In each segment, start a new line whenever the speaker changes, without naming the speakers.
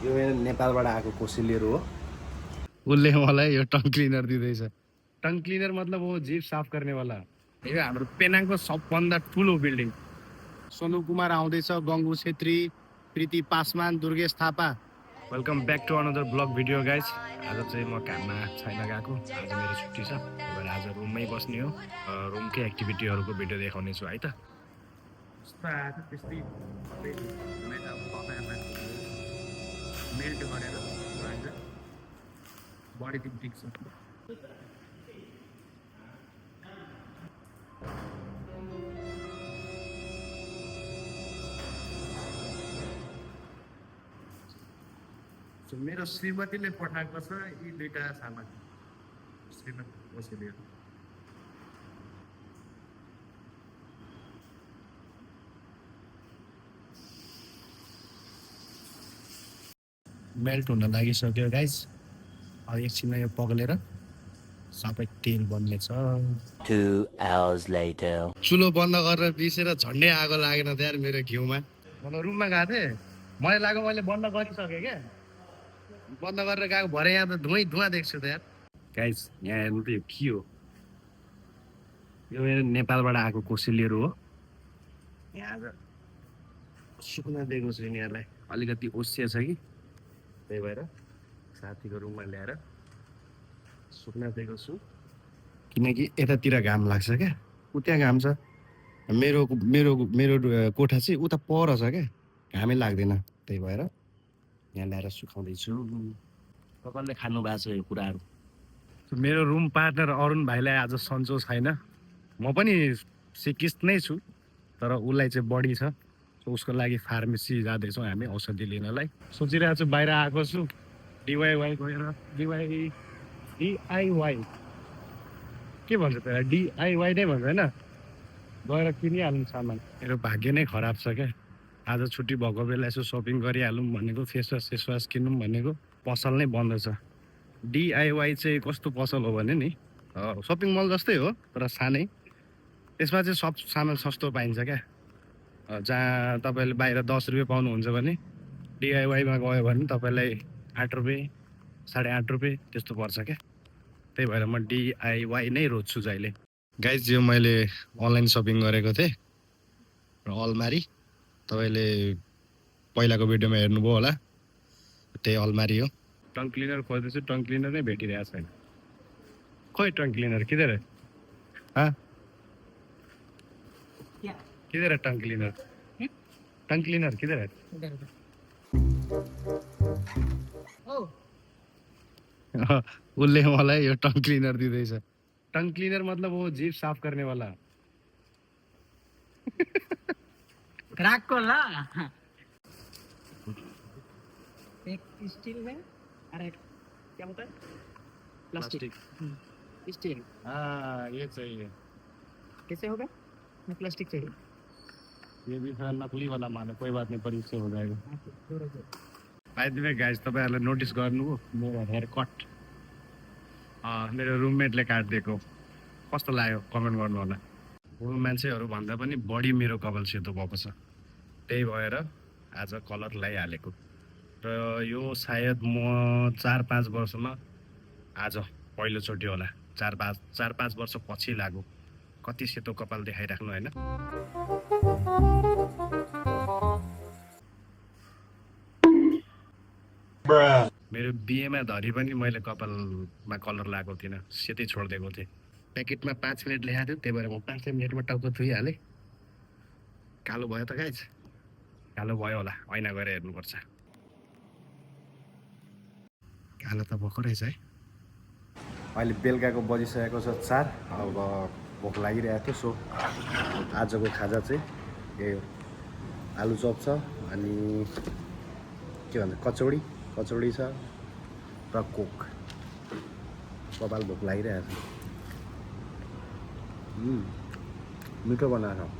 यो नेपालबाट आएको कोसेलिएर हो।
उसले मलाई यो टङ क्लिनर दिँदैछ। टङ क्लिनर मतलब हो जिभ साफ गर्नेवाला। यो हाम्रो पेनाङको सबभन्दा ठुलो बिल्डिङ। सोनु कुमार आउँदैछ, Gangu Chhetri, Preeti Paswan, Durgesh Thapa. Welcome back to another blog video guys. आज चाहिँ म काममा छैन गएको, आज मेरो छुट्टी छ, त्यही भएर आज रुममै बस्ने हो। रुमकै एक्टिभिटीहरूको भिडियो देखाउने छु है त। मेल्ट गरेर बडी ठिक छ। मेरो श्रीमतीले पठाएको छ यी दुईटा सामान। श्रीमती कोसेलिएर मेल्ट हुन लागिसक्यो गाइज। अब एकछिनमा यो पग्लेर सबै तेल बन्नेछ।
2 hours later.
चुलो बन्द गरेर बिसेर झन्डै आगो लागेन त यार मेरो घिउमा। म रुममा गएको थिएँ, मलाई लाग्यो मैले बन्द गरिसकेँ क्या, बन्द गरेर गएको भरे यहाँ त धुवा देख्छु त यार। गाइज यहाँ हेर्नु त यो के हो, यो मेरो नेपालबाट आएको कोसेलिएर हो। यहाँ आज सुक्न दिएको छु यिनीहरूलाई, अलिकति ओसिया छ कि, त्यही भएर साथीको रुममा ल्याएर सुक्न दिएको छु। किनकि यतातिर घाम लाग्छ क्या, उता घाम छ। मेरो मेरो मेरो कोठा चाहिँ उता पर छ क्या, घामै लाग्दैन, त्यही भएर यहाँ ल्याएर सुकाउँदैछु। तपाईँले खानु भएको छ यो कुराहरू। मेरो रुम पार्टनर अरुण भाइलाई आज सन्चो छैन, म पनि सिकिस्त नै छु, तर उसलाई चाहिँ बढी छ। उसको लागि फार्मेसी जाँदैछौँ हामी औषधि लिनलाई। सोचिरहेको छु बाहिर आएको छु, डिवाइवाई गएर डिआइवाई के भन्छ त्यसलाई, डिआइवाई नै भन्छ होइन, गएर किनिहालौँ सामान। मेरो भाग्य नै खराब छ क्या, आज छुट्टी भएको बेला यसो सपिङ गरिहालौँ भनेको, फेसवास किनौँ भनेको, पसल नै बन्द छ। डिआइवाई चाहिँ कस्तो पसल हो भने नि, सपिङ मल जस्तै हो तर सानै। त्यसमा चाहिँ सब सामान सस्तो पाइन्छ क्या। जहाँ तपाईँले बाहिर 10 रुपियाँ पाउनुहुन्छ भने डिआइवाईमा गयो भने तपाईँलाई 8 रुपियाँ 8.5 रुपियाँ त्यस्तो पर्छ क्या। त्यही भएर म डिआइवाई नै रोज्छु जहिले। गाइज यो मैले अनलाइन सपिङ गरेको थिएँ र अलमारी, तपाईँले पहिलाको भिडियोमा हेर्नुभयो होला, त्यही अलमारी हो। टङ क्लिनर खोज्दैछु, टङ क्लिनर नै भेटिरहेको छैन। खोइ टङ क्लिनर किधर है? किधर है टङ क्लिनर? टङ क्लिनर किधर है? उसले मलाई यो टङ क्लिनर दिँदैछ। टङ क्लिनर मतलब हो जिभ साफ गर्नेवाला।
क्रैक को ला एक स्टील में और एक क्या बोलते हैं प्लास्टिक स्टील।
हाँ ये चाहिए।
कैसे होगा? प्लास्टिक चाहिए।
ये भी थोड़ा नकली वाला मानो, कोई बात नहीं, पर इससे हो जाएगा। बाय द वे गाइज, तपाईँहरूलाई नोटिस गर्नुभयो मेरो हेयर कट मेरो रुममेटले काटिदिएको, कस्तो लाग्यो कमेन्ट गर्नु होला। अरू मान्छेहरू भन्दा पनि बढी मेरो कपाल सेतो भएको छ, त्यही भएर आज कलर लगाइहालेको। र यो सायद म 4-5 वर्षमा आज पहिलोचोटि होला, 4-5 वर्ष पछि लाग्यो। कति सेतो कपाल देखाइराख्नु होइन। मेरो बिहेमा धरि पनि मैले कपालमा कलर लगाएको थिइनँ, सेतै छोडिदिएको थिएँ। प्याकेटमा 5 मिनट लेखाएको थियो, त्यही भएर म 5 मिनटमा टाउको धुइहालेँ। कालो भयो त गाइज, कालो भयो होला, ऐना गएर हेर्नुपर्छ। कालो त भएको रहेछ है।
अहिले बेलुकाको बजिसकेको छ 4, अब भोक लागिरहेको थियो। सो आजको खाजा चाहिँ यही हो, आलु चप छ, अनि के भन्छ कचौडी छ र कोक। कपाल भोक लागिरहेको छ। मिठो बनाएको छ।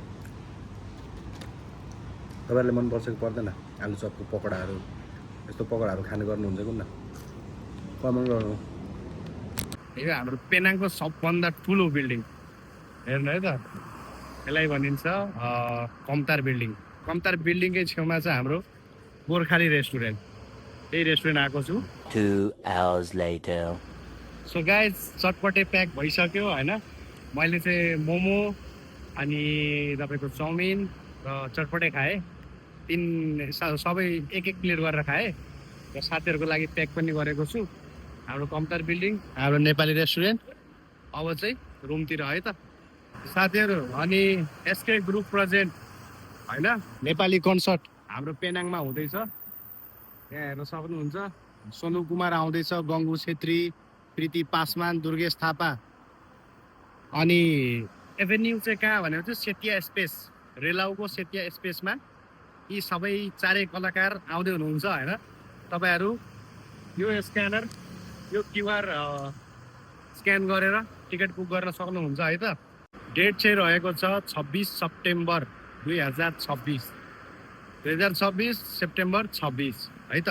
तपाईँहरूले मनपर्छ कि पर्दैन आलु चपको पकौडाहरू? यस्तो पकौडाहरू खाने गर्नुहुन्छ कुन? कमेन्ट गर्नु।
यो हाम्रो पेनाङको सबभन्दा ठुलो बिल्डिङ हेर्नु है त, यसलाई भनिन्छ कम्तार बिल्डिङ। कम्तार बिल्डिङकै छेउमा छ हाम्रो गोर्खाली रेस्टुरेन्ट। त्यही रेस्टुरेन्ट आएको छु
2 hours later.
So guys chatpate pack भइसक्यो होइन मैले चाहिँ मोमो अनि तपाईँको चाउमिन र चटपटे खाएँ सबै एक प्लेट गरेर खाएँ र साथीहरूको लागि प्याक पनि गरेको छु हाम्रो कम्प्युटर बिल्डिङ हाम्रो नेपाली रेस्टुरेन्ट अब चाहिँ रुमतिर है त साथीहरू अनि एसके ग्रुप प्रेजेन्ट होइन नेपाली कन्सर्ट हाम्रो पेनाङमा हुँदैछ यहाँ हेर्न सक्नुहुन्छ सोनु कुमार आउँदैछ गङ्गु छेत्री प्रीति पासवान दुर्गेश थापा अनि एभेन्यू चाहिँ कहाँ भनेको चाहिँ सेतिया स्पेस रेलाउको सेतिया स्पेसमा यी सबै चारै कलाकार आउँदै हुनुहुन्छ होइन तपाईँहरू यो स्क्यानर यो क्युआर स्क्यान गरेर टिकट बुक गर्न सक्नुहुन्छ है त डेट चाहिँ रहेको छ 26 सेप्टेम्बर 2026 सेप्टेम्बर 26 है त